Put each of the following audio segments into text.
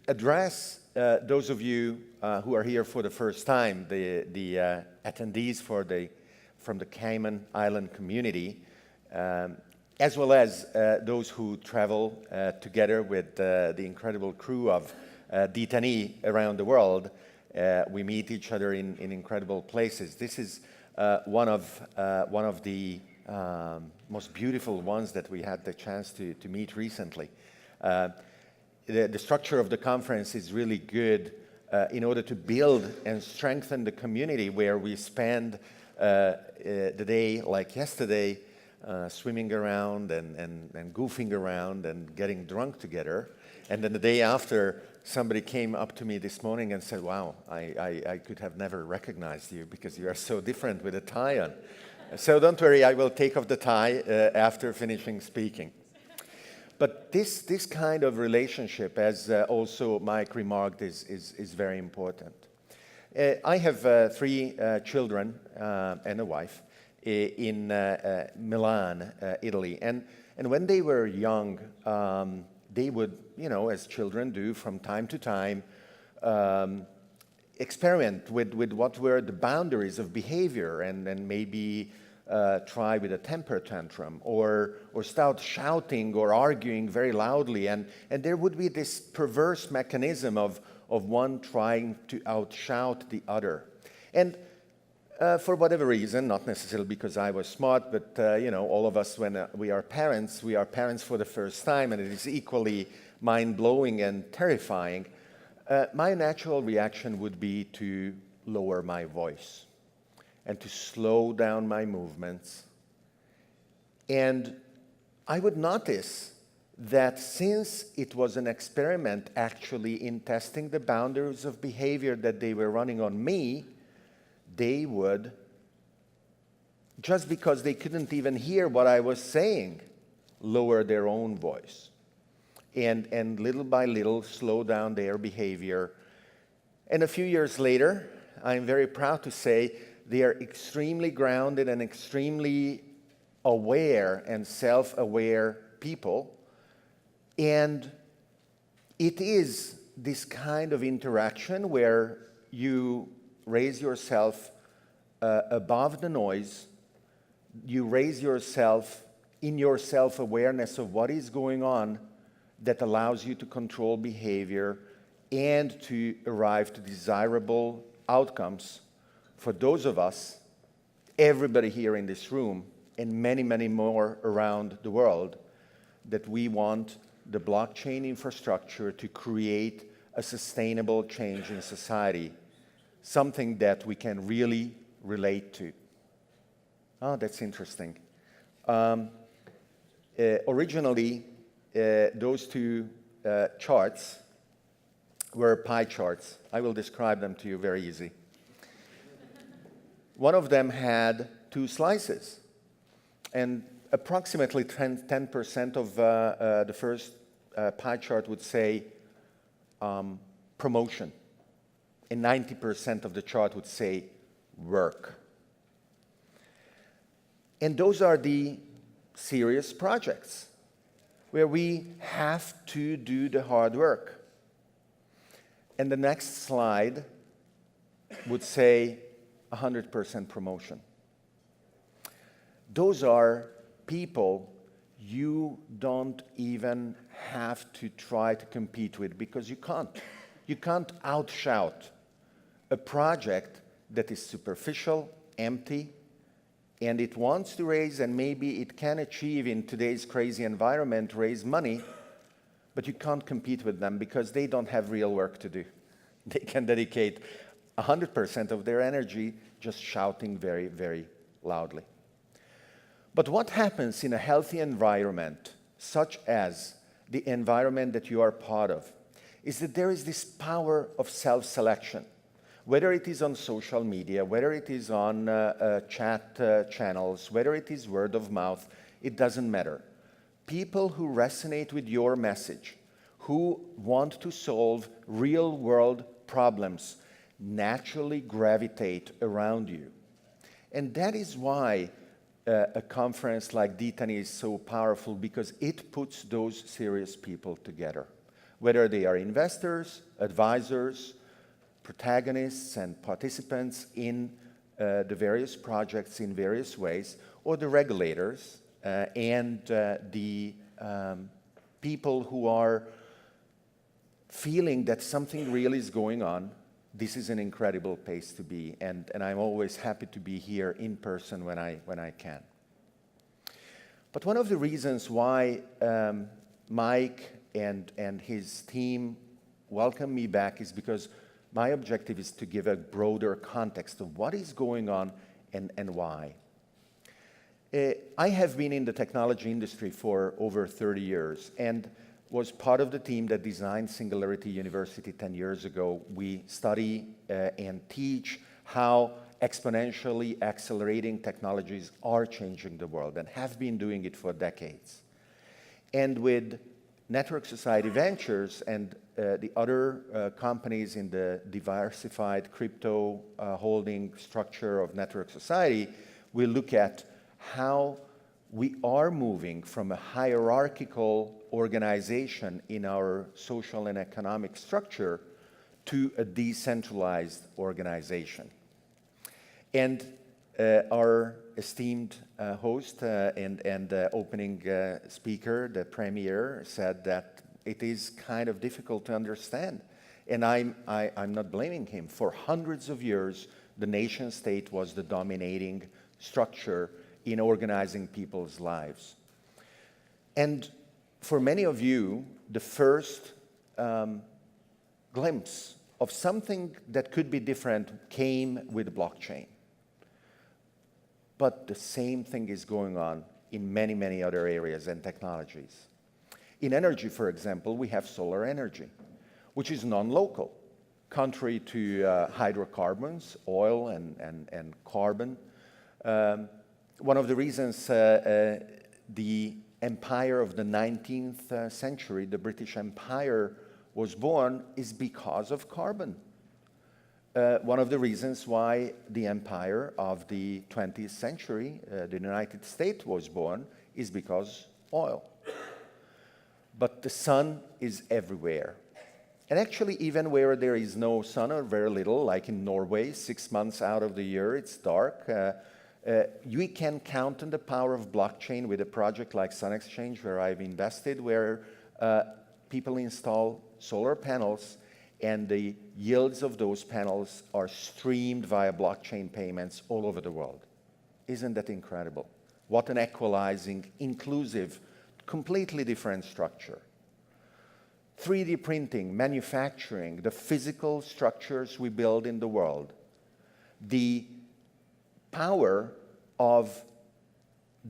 address those of you who are here for the first time, the attendees from the Cayman Island community, as well as those who travel together with the incredible crew of d10e around the world. We meet each other in incredible places. This is one of the most beautiful ones that we had the chance to meet recently. The structure of the conference is really good in order to build and strengthen the community, where we spend the day, like yesterday, swimming around and goofing around and getting drunk together. And then the day after, somebody came up to me this morning and said, wow, I could have never recognized you because you are so different with a tie on. So don't worry, I will take off the tie after finishing speaking. But this kind of relationship, as also Mike remarked, is very important. I have 3 children and a wife in Milan, Italy. And when they were young, they would, as children do from time to time, experiment with what were the boundaries of behavior and maybe try with a temper tantrum or start shouting or arguing very loudly. And there would be this perverse mechanism of one trying to outshout the other. And for whatever reason, not necessarily because I was smart, but all of us, when we are parents for the first time, and it is equally mind-blowing and terrifying. My natural reaction would be to lower my voice and to slow down my movements. And I would notice that since it was an experiment actually in testing the boundaries of behavior that they were running on me, they would, just because they couldn't even hear what I was saying, lower their own voice. And little by little slow down their behavior. And a few years later, I'm very proud to say, they are extremely grounded and extremely aware and self-aware people. And it is this kind of interaction where you raise yourself above the noise, you raise yourself in your self-awareness of what is going on, that allows you to control behavior and to arrive to desirable outcomes for those of us, everybody here in this room, and many, many more around the world, that we want the blockchain infrastructure to create a sustainable change in society, something that we can really relate to. Oh, that's interesting. Originally, those 2 charts were pie charts. I will describe them to you very easy. One of them had 2 slices, and approximately 10% of the first pie chart would say promotion, and 90% of the chart would say work. And those are the serious projects where we have to do the hard work. And the next slide would say 100% promotion. Those are people you don't even have to try to compete with, because you can't. You can't outshout a project that is superficial, empty, and it wants to raise, and maybe it can achieve in today's crazy environment, raise money, but you can't compete with them because they don't have real work to do. They can dedicate 100% of their energy just shouting very, very loudly. But what happens in a healthy environment, such as the environment that you are part of, is that there is this power of self-selection. Whether it is on social media, whether it is on chat channels, whether it is word of mouth, it doesn't matter. People who resonate with your message, who want to solve real-world problems, naturally gravitate around you. And that is why a conference like d10e is so powerful, because it puts those serious people together. whether they are investors, advisors, protagonists, and participants in the various projects in various ways, or the regulators and the people who are feeling that something real is going on. This is an incredible place to be, and I'm always happy to be here in person when I can. But one of the reasons why Mike and his team welcome me back is because my objective is to give a broader context of what is going on and why. I have been in the technology industry for over 30 years and was part of the team that designed Singularity University 10 years ago. We study and teach how exponentially accelerating technologies are changing the world and have been doing it for decades. And with Network Society Ventures and the other companies in the diversified crypto holding structure of Network Society, we look at how we are moving from a hierarchical organization in our social and economic structure to a decentralized organization. And our esteemed host and opening speaker, the premier, said that it is kind of difficult to understand. And I'm not blaming him. For hundreds of years, the nation state was the dominating structure in organizing people's lives. And for many of you, the first glimpse of something that could be different came with blockchain. But the same thing is going on in many, many other areas and technologies. In energy, for example, we have solar energy, which is non-local, contrary to hydrocarbons, oil and carbon. One of the reasons the empire of the 19th century, the British Empire, was born is because of carbon. One of the reasons why the empire of the 20th century, the United States, was born is because oil. But the sun is everywhere. And actually, even where there is no sun or very little, like in Norway, 6 months out of the year it's dark, you can count on the power of blockchain with a project like Sun Exchange, where I've invested, where people install solar panels and the yields of those panels are streamed via blockchain payments all over the world. Isn't that incredible? What an equalizing, inclusive, completely different structure. 3D printing, manufacturing, the physical structures we build in the world, the power of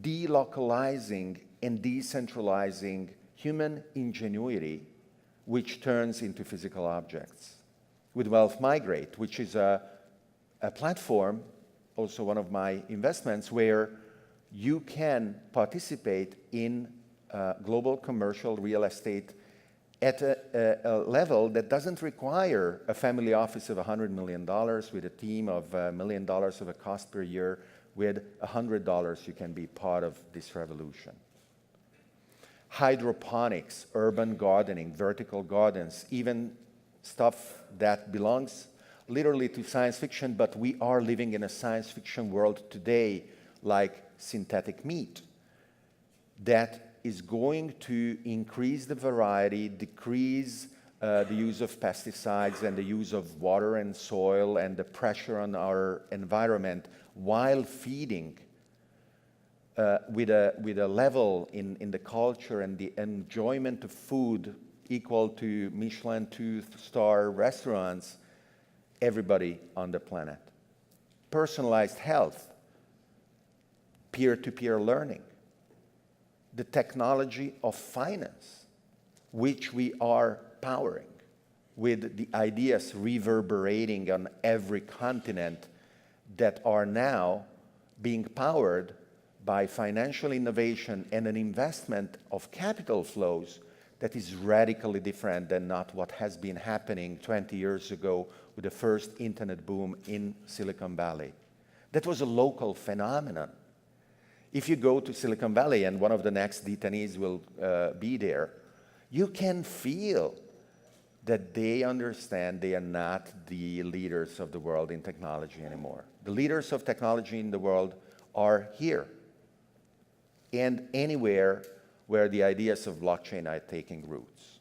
delocalizing and decentralizing human ingenuity, which turns into physical objects. With Wealth Migrate, which is a platform, also one of my investments, where you can participate in global commercial real estate at a level that doesn't require a family office of $100 million with a team of $1 million of a cost per year. With $100, you can be part of this revolution. Hydroponics, urban gardening, vertical gardens, even stuff that belongs literally to science fiction, but we are living in a science fiction world today, like synthetic meat, that is going to increase the variety, decrease the use of pesticides and the use of water and soil and the pressure on our environment, while feeding with a level in the culture and the enjoyment of food equal to Michelin two-star restaurants, everybody on the planet. Personalized health, peer-to-peer learning, the technology of finance, which we are powering, with the ideas reverberating on every continent that are now being powered by financial innovation and an investment of capital flows that is radically different than not what has been happening 20 years ago with the first internet boom in Silicon Valley. That was a local phenomenon. If you go to Silicon Valley, and one of the next d10es will be there, you can feel that they understand they are not the leaders of the world in technology anymore. The leaders of technology in the world are here and anywhere where the ideas of blockchain are taking roots.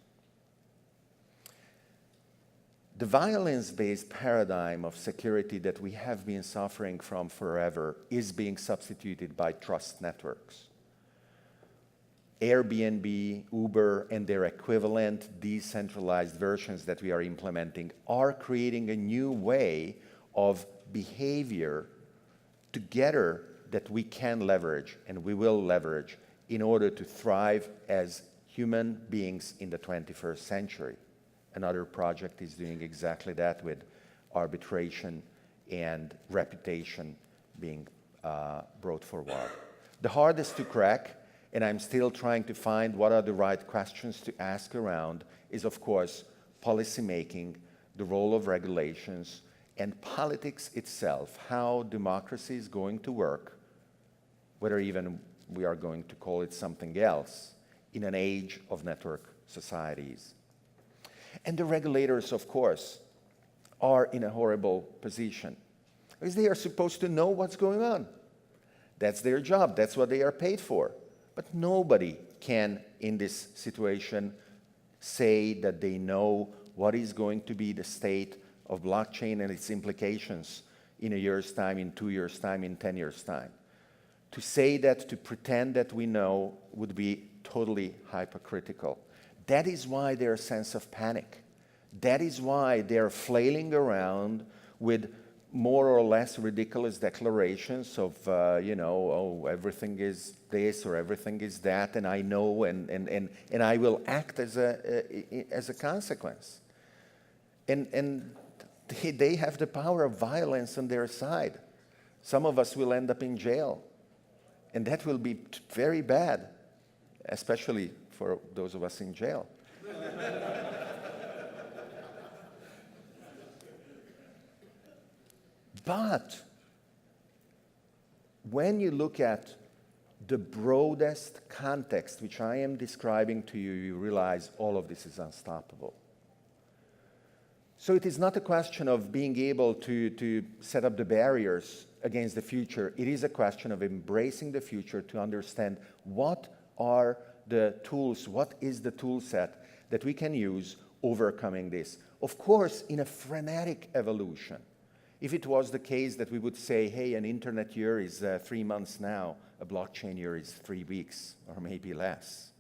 The violence-based paradigm of security that we have been suffering from forever is being substituted by trust networks. Airbnb, Uber, and their equivalent decentralized versions that we are implementing are creating a new way of behavior together that we can leverage and we will leverage in order to thrive as human beings in the 21st century. Another project is doing exactly that with arbitration and reputation being brought forward. The hardest to crack, and I'm still trying to find what are the right questions to ask around, is of course policy making, the role of regulations, and politics itself, how democracy is going to work, whether even we are going to call it something else, in an age of network societies. And the regulators, of course, are in a horrible position because they are supposed to know what's going on. That's their job. That's what they are paid for. But nobody can, in this situation, say that they know what is going to be the state of blockchain and its implications in a year's time, in 2 years' time, in 10 years' time. To say that, to pretend that we know, would be totally hypocritical. That is why there's a sense of panic. That is why they're flailing around with more or less ridiculous declarations of, oh, everything is this or everything is that, and I know, and I will act as a consequence. And they have the power of violence on their side. Some of us will end up in jail, and that will be very bad, especially for those of us in jail. But when you look at the broadest context, which I am describing to you, you realize all of this is unstoppable. So it is not a question of being able to set up the barriers against the future. It is a question of embracing the future to understand what are the tools, what is the tool set that we can use overcoming this. Of course, in a frenetic evolution. If it was the case that we would say, hey, an internet year is 3 months now, a blockchain year is 3 weeks, or maybe less.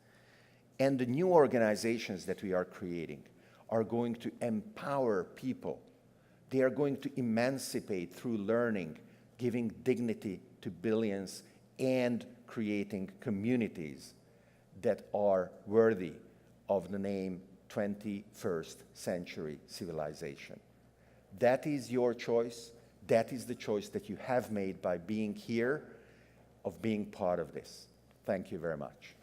And the new organizations that we are creating are going to empower people. They are going to emancipate through learning, giving dignity to billions, and creating communities that are worthy of the name 21st century civilization. That is your choice. That is the choice that you have made by being here, of being part of this. Thank you very much.